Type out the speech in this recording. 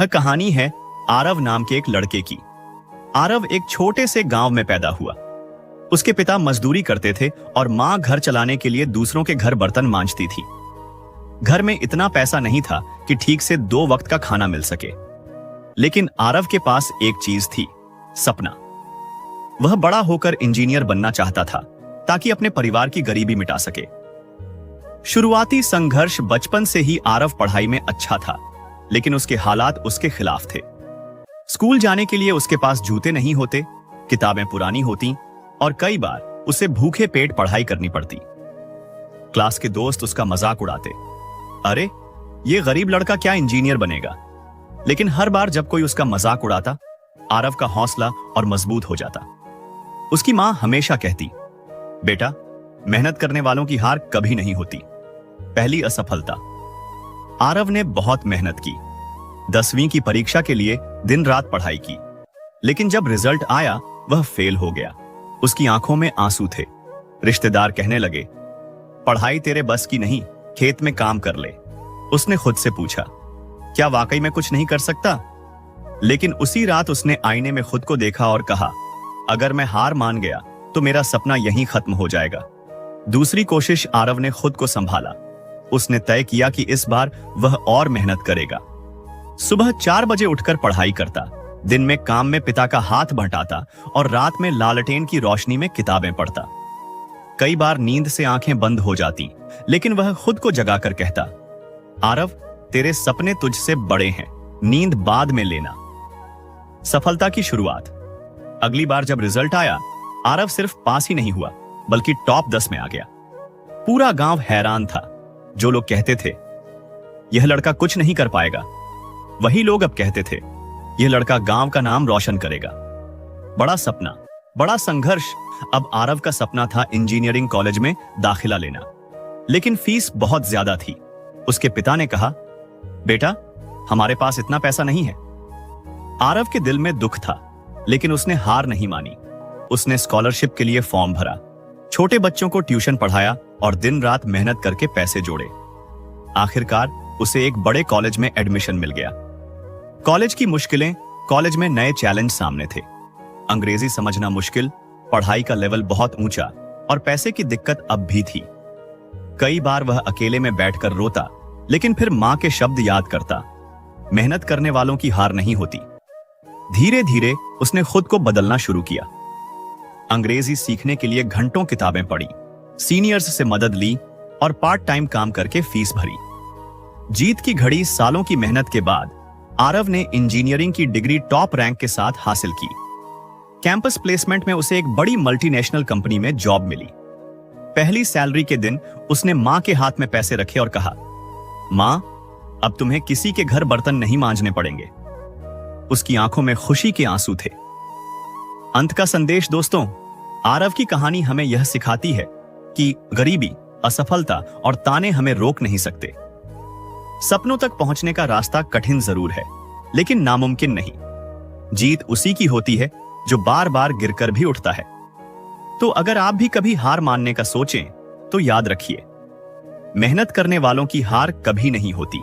यह कहानी है आरव नाम के एक लड़के की। आरव एक छोटे से गांव में पैदा हुआ। उसके पिता मजदूरी करते थे और मां घर चलाने के लिए दूसरों के घर बर्तन मांजती थी। घर में इतना पैसा नहीं था कि ठीक से 2 वक्त का खाना मिल सके। लेकिन आरव के पास एक चीज थी, सपना। वह बड़ा होकर इंजीनियर बनना चाहता था ताकि अपने परिवार की गरीबी मिटा सके। शुरुआती संघर्ष बचपन से ही आरव पढ़ाई में अच्छा था, लेकिन उसके हालात उसके खिलाफ थे। स्कूल जाने के लिए उसके पास जूते नहीं होते, किताबें पुरानी होती और कई बार उसे भूखे पेट पढ़ाई करनी पड़ती। क्लास के दोस्त उसका मजाक उड़ाते, अरे ये गरीब लड़का क्या इंजीनियर बनेगा। लेकिन हर बार जब कोई उसका मजाक उड़ाता, आरव का हौसला और मजबूत हो जाता। उसकी मां हमेशा कहती, बेटा मेहनत करने वालों की हार कभी नहीं होती। पहली असफलता। आरव ने बहुत मेहनत की। 10वीं की परीक्षा के लिए दिन रात पढ़ाई की, लेकिन जब रिजल्ट आया वह फेल हो गया। उसकी आंखों में आंसू थे। रिश्तेदार कहने लगे, पढ़ाई तेरे बस की नहीं, खेत में काम कर ले। उसने खुद से पूछा, क्या वाकई में कुछ नहीं कर सकता? लेकिन उसी रात उसने आईने में खुद को देखा और कहा, अगर मैं हार मान गया तो मेरा सपना यहीं खत्म हो जाएगा। दूसरी कोशिश आरव ने खुद को संभाला। उसने तय किया कि इस बार वह और मेहनत करेगा। सुबह 4 बजे उठकर पढ़ाई करता, दिन में काम में पिता का हाथ बंटाता और रात में लालटेन की रोशनी में किताबें पढ़ता। कई बार नींद से आंखें बंद हो जाती, लेकिन वह खुद को जगाकर कहता, आरव तेरे सपने तुझसे बड़े हैं, नींद बाद में लेना। सफलता की शुरुआत। अगली बार जब रिजल्ट आया, आरव सिर्फ पास ही नहीं हुआ बल्कि टॉप 10 में आ गया। पूरा गांव हैरान था। जो लोग कहते थे यह लड़का कुछ नहीं कर पाएगा, वही लोग अब कहते थे यह लड़का गांव का नाम रोशन करेगा। बड़ा सपना, बड़ा संघर्ष। अब आरव का सपना था इंजीनियरिंग कॉलेज में दाखिला लेना, लेकिन फीस बहुत ज्यादा थी। उसके पिता ने कहा, बेटा हमारे पास इतना पैसा नहीं है। आरव के दिल में दुख था, लेकिन उसने हार नहीं मानी। उसने स्कॉलरशिप के लिए फॉर्म भरा, छोटे बच्चों को ट्यूशन पढ़ाया और दिन रात मेहनत करके पैसे जोड़े। आखिरकार उसे एक बड़े कॉलेज में एडमिशन मिल गया। कॉलेज की मुश्किलें, कॉलेज में नए चैलेंज सामने थे। अंग्रेजी समझना मुश्किल, पढ़ाई का लेवल बहुत ऊंचा और पैसे की दिक्कत अब भी थी। कई बार वह अकेले में बैठकर रोता, लेकिन फिर मां के शब्द याद करता, मेहनत करने वालों की हार नहीं होती। धीरे धीरे उसने खुद को बदलना शुरू किया। अंग्रेजी सीखने के लिए घंटों किताबें पढ़ी, सीनियर्स से मदद ली और पार्ट टाइम काम करके फीस भरी। जीत की घड़ी सालों की मेहनत के बाद आरव ने इंजीनियरिंग की डिग्री टॉप रैंक के साथ हासिल की। कैंपस प्लेसमेंट में उसे एक बड़ी मल्टीनेशनल कंपनी में जॉब मिली। पहली सैलरी के दिन उसने मां के हाथ में पैसे रखे और कहा, मां अब तुम्हें किसी के घर बर्तन नहीं मांजने पड़ेंगे। उसकी आंखों में खुशी के आंसू थे। अंत का संदेश दोस्तों, आरव की कहानी हमें यह सिखाती है कि गरीबी, असफलता और ताने हमें रोक नहीं सकते। सपनों तक पहुंचने का रास्ता कठिन जरूर है, लेकिन नामुमकिन नहीं। जीत उसी की होती है जो बार बार गिरकर भी उठता है। तो अगर आप भी कभी हार मानने का सोचें, तो याद रखिए, मेहनत करने वालों की हार कभी नहीं होती।